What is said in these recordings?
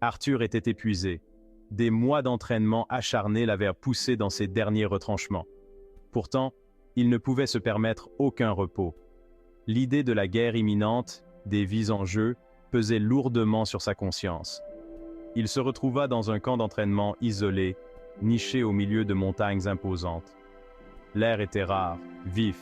Arthur était épuisé. Des mois d'entraînement acharné l'avaient poussé dans ses derniers retranchements. Pourtant, il ne pouvait se permettre aucun repos. L'idée de la guerre imminente, des vies en jeu, pesait lourdement sur sa conscience. Il se retrouva dans un camp d'entraînement isolé, niché au milieu de montagnes imposantes. L'air était rare, vif,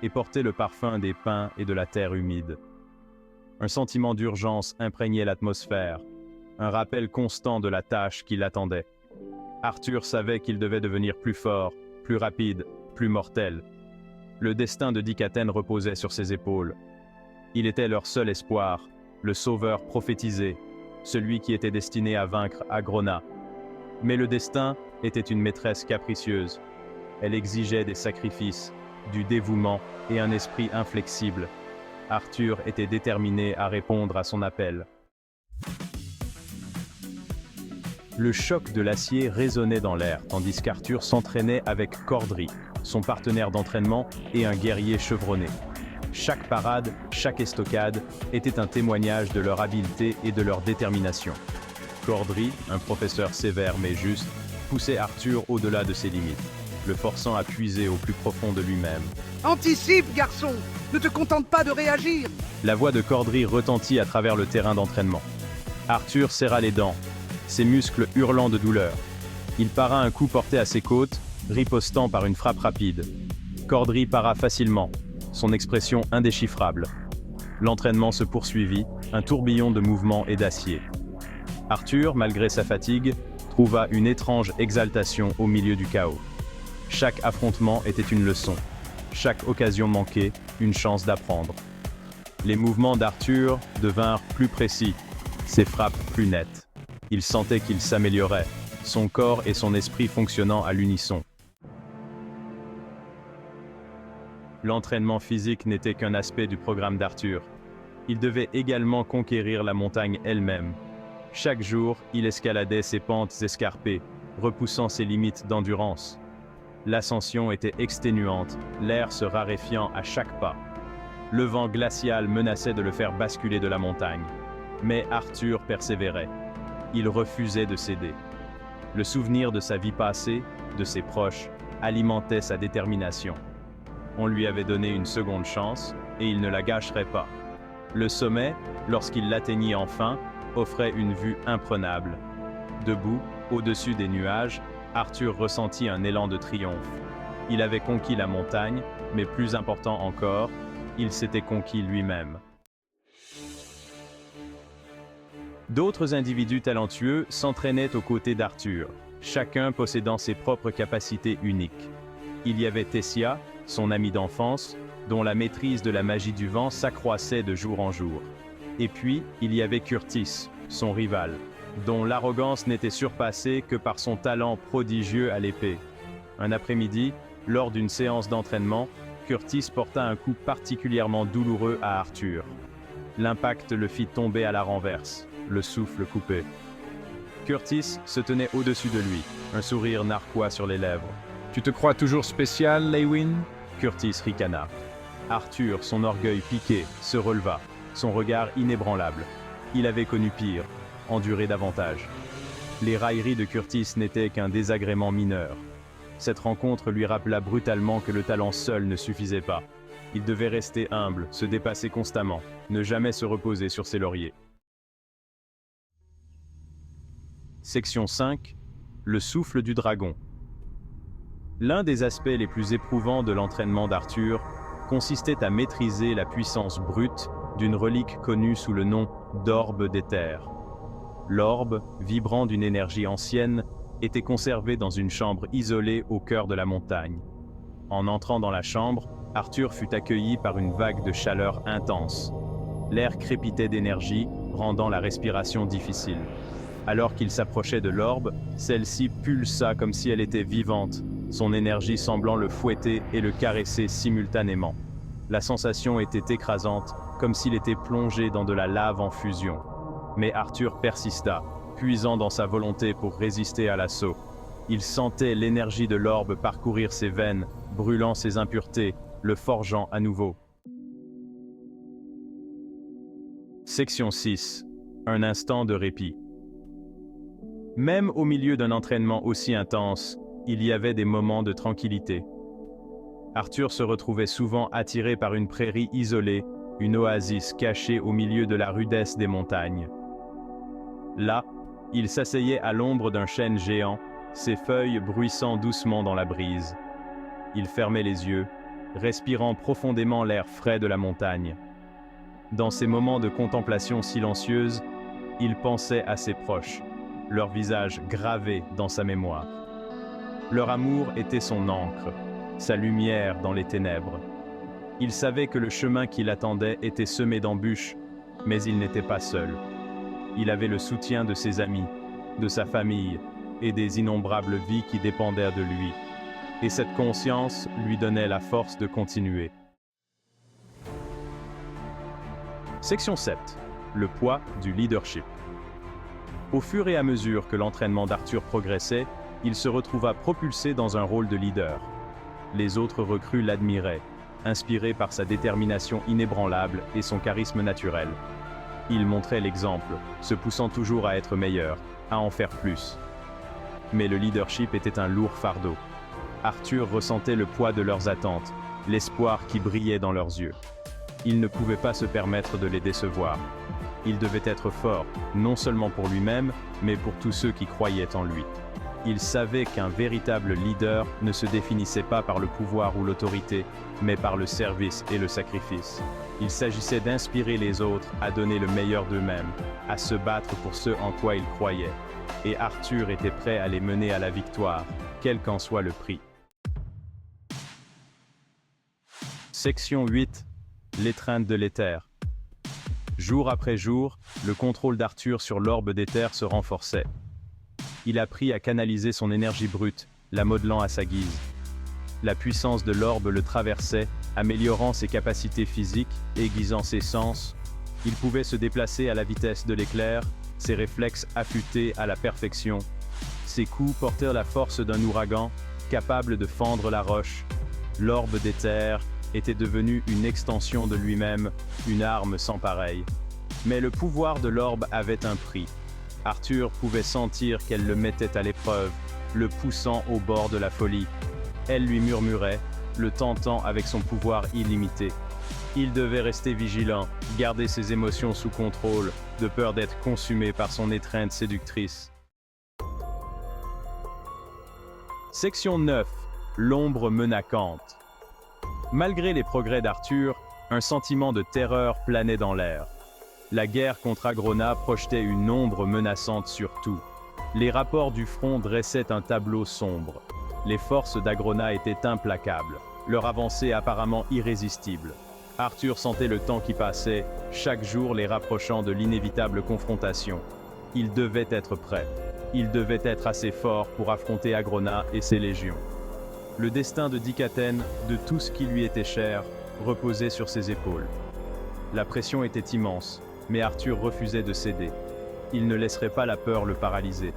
et portait le parfum des pins et de la terre humide. Un sentiment d'urgence imprégnait l'atmosphère, un rappel constant de la tâche qui l'attendait. Arthur savait qu'il devait devenir plus fort, plus rapide, plus mortel. Le destin de Dikaten reposait sur ses épaules. Il était leur seul espoir, le sauveur prophétisé, celui qui était destiné à vaincre Agrona. Mais le destin était une maîtresse capricieuse. Elle exigeait des sacrifices, du dévouement et un esprit inflexible. Arthur était déterminé à répondre à son appel. Le choc de l'acier résonnait dans l'air, tandis qu'Arthur s'entraînait avec Cordry, son partenaire d'entraînement et un guerrier chevronné. Chaque parade, chaque estocade était un témoignage de leur habileté et de leur détermination. Cordry, un professeur sévère mais juste, poussait Arthur au-delà de ses limites, le forçant à puiser au plus profond de lui-même. « Anticipe, garçon! Ne te contente pas de réagir !» La voix de Cordry retentit à travers le terrain d'entraînement. Arthur serra les dents, ses muscles hurlant de douleur. Il para un coup porté à ses côtes, ripostant par une frappe rapide. Cordry para facilement, son expression indéchiffrable. L'entraînement se poursuivit, un tourbillon de mouvements et d'acier. Arthur, malgré sa fatigue, trouva une étrange exaltation au milieu du chaos. Chaque affrontement était une leçon. Chaque occasion manquée, une chance d'apprendre. Les mouvements d'Arthur devinrent plus précis, ses frappes plus nettes. Il sentait qu'il s'améliorait, son corps et son esprit fonctionnant à l'unisson. L'entraînement physique n'était qu'un aspect du programme d'Arthur. Il devait également conquérir la montagne elle-même. Chaque jour, il escaladait ses pentes escarpées, repoussant ses limites d'endurance. L'ascension était exténuante, l'air se raréfiant à chaque pas. Le vent glacial menaçait de le faire basculer de la montagne. Mais Arthur persévérait. Il refusait de céder. Le souvenir de sa vie passée, de ses proches, alimentait sa détermination. On lui avait donné une seconde chance, et il ne la gâcherait pas. Le sommet, lorsqu'il l'atteignit enfin, offrait une vue imprenable. Debout, au-dessus des nuages, Arthur ressentit un élan de triomphe. Il avait conquis la montagne, mais plus important encore, il s'était conquis lui-même. D'autres individus talentueux s'entraînaient aux côtés d'Arthur, chacun possédant ses propres capacités uniques. Il y avait Tessia, son ami d'enfance, dont la maîtrise de la magie du vent s'accroissait de jour en jour. Et puis, il y avait Curtis, son rival, dont l'arrogance n'était surpassée que par son talent prodigieux à l'épée. Un après-midi, lors d'une séance d'entraînement, Curtis porta un coup particulièrement douloureux à Arthur. L'impact le fit tomber à la renverse, le souffle coupé. Curtis se tenait au-dessus de lui, un sourire narquois sur les lèvres. « Tu te crois toujours spécial, Leywin ?» Curtis ricana. Arthur, son orgueil piqué, se releva, son regard inébranlable. Il avait connu pire, enduré davantage. Les railleries de Curtis n'étaient qu'un désagrément mineur. Cette rencontre lui rappela brutalement que le talent seul ne suffisait pas. Il devait rester humble, se dépasser constamment, ne jamais se reposer sur ses lauriers. Section 5. Le souffle du dragon. L'un des aspects les plus éprouvants de l'entraînement d'Arthur consistait à maîtriser la puissance brute d'une relique connue sous le nom d'orbe d'éther. L'orbe, vibrant d'une énergie ancienne, était conservé dans une chambre isolée au cœur de la montagne. En entrant dans la chambre, Arthur fut accueilli par une vague de chaleur intense. L'air crépitait d'énergie, rendant la respiration difficile. Alors qu'il s'approchait de l'orbe, celle-ci pulsa comme si elle était vivante, son énergie semblant le fouetter et le caresser simultanément. La sensation était écrasante, comme s'il était plongé dans de la lave en fusion. Mais Arthur persista, puisant dans sa volonté pour résister à l'assaut. Il sentait l'énergie de l'orbe parcourir ses veines, brûlant ses impuretés, le forgeant à nouveau. Section 6. Un instant de répit. Même au milieu d'un entraînement aussi intense, il y avait des moments de tranquillité. Arthur se retrouvait souvent attiré par une prairie isolée, une oasis cachée au milieu de la rudesse des montagnes. Là, il s'asseyait à l'ombre d'un chêne géant, ses feuilles bruissant doucement dans la brise. Il fermait les yeux, respirant profondément l'air frais de la montagne. Dans ces moments de contemplation silencieuse, il pensait à ses proches, leurs visages gravés dans sa mémoire. Leur amour était son encre, sa lumière dans les ténèbres. Il savait que le chemin qui l'attendait était semé d'embûches, mais il n'était pas seul. Il avait le soutien de ses amis, de sa famille et des innombrables vies qui dépendaient de lui. Et cette conscience lui donnait la force de continuer. Section 7. Le poids du leadership. Au fur et à mesure que l'entraînement d'Arthur progressait, il se retrouva propulsé dans un rôle de leader. Les autres recrues l'admiraient, inspirés par sa détermination inébranlable et son charisme naturel. Il montrait l'exemple, se poussant toujours à être meilleur, à en faire plus. Mais le leadership était un lourd fardeau. Arthur ressentait le poids de leurs attentes, l'espoir qui brillait dans leurs yeux. Il ne pouvait pas se permettre de les décevoir. Il devait être fort, non seulement pour lui-même, mais pour tous ceux qui croyaient en lui. Il savait qu'un véritable leader ne se définissait pas par le pouvoir ou l'autorité, mais par le service et le sacrifice. Il s'agissait d'inspirer les autres à donner le meilleur d'eux-mêmes, à se battre pour ce en quoi ils croyaient. Et Arthur était prêt à les mener à la victoire, quel qu'en soit le prix. Section 8. L'étreinte de l'éther. Jour après jour, le contrôle d'Arthur sur l'orbe d'éther se renforçait. Il apprit à canaliser son énergie brute, la modelant à sa guise. La puissance de l'orbe le traversait, améliorant ses capacités physiques, aiguisant ses sens. Il pouvait se déplacer à la vitesse de l'éclair, ses réflexes affûtés à la perfection. Ses coups portèrent la force d'un ouragan, capable de fendre la roche. L'orbe d'éther était devenu une extension de lui-même, une arme sans pareille. Mais le pouvoir de l'orbe avait un prix. Arthur pouvait sentir qu'elle le mettait à l'épreuve, le poussant au bord de la folie. Elle lui murmurait, le tentant avec son pouvoir illimité. Il devait rester vigilant, garder ses émotions sous contrôle, de peur d'être consumé par son étreinte séductrice. Section 9. L'ombre menacante. Malgré les progrès d'Arthur, un sentiment de terreur planait dans l'air. La guerre contre Agrona projetait une ombre menaçante sur tout. Les rapports du front dressaient un tableau sombre. Les forces d'Agrona étaient implacables, leur avancée apparemment irrésistible. Arthur sentait le temps qui passait, chaque jour les rapprochant de l'inévitable confrontation. Il devait être prêt. Il devait être assez fort pour affronter Agrona et ses légions. Le destin de Dicatène, de tout ce qui lui était cher, reposait sur ses épaules. La pression était immense, mais Arthur refusait de céder. Il ne laisserait pas la peur le paralyser.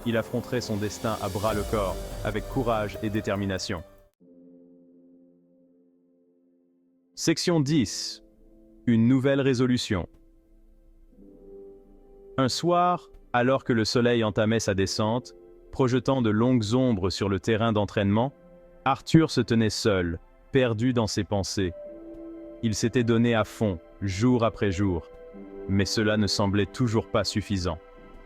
Il affronterait son destin à bras-le-corps, avec courage et détermination. Section 10. Une nouvelle résolution. Un soir, alors que le soleil entamait sa descente, projetant de longues ombres sur le terrain d'entraînement, Arthur se tenait seul, perdu dans ses pensées. Il s'était donné à fond, jour après jour. Mais cela ne semblait toujours pas suffisant.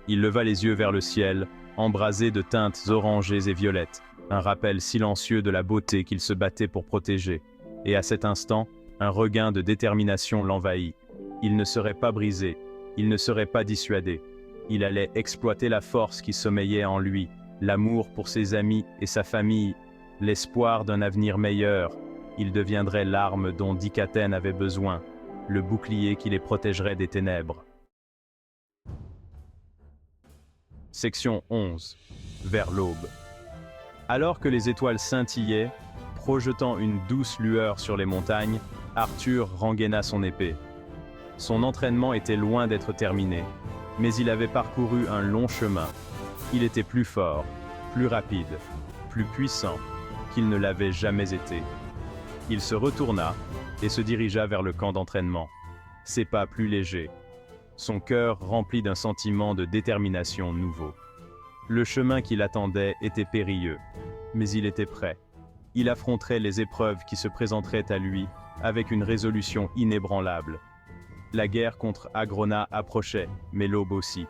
Il leva les yeux vers le ciel, embrasé de teintes orangées et violettes, un rappel silencieux de la beauté qu'il se battait pour protéger. Et à cet instant, un regain de détermination l'envahit. Il ne serait pas brisé, il ne serait pas dissuadé. Il allait exploiter la force qui sommeillait en lui, l'amour pour ses amis et sa famille, l'espoir d'un avenir meilleur. Il deviendrait l'arme dont Dicatène avait besoin, le bouclier qui les protégerait des ténèbres. Section 11. Vers l'aube. Alors que les étoiles scintillaient, projetant une douce lueur sur les montagnes, Arthur rengaina son épée. Son entraînement était loin d'être terminé, mais il avait parcouru un long chemin. Il était plus fort, plus rapide, plus puissant qu'il ne l'avait jamais été. Il se retourna et se dirigea vers le camp d'entraînement, ses pas plus légers, son cœur rempli d'un sentiment de détermination nouveau. Le chemin qui l'attendait était périlleux, mais il était prêt. Il affronterait les épreuves qui se présenteraient à lui avec une résolution inébranlable. La guerre contre Agrona approchait, mais l'aube aussi.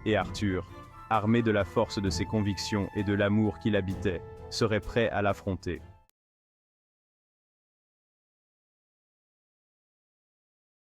Et Arthur, armé de la force de ses convictions et de l'amour qui l'habitait, serait prêt à l'affronter.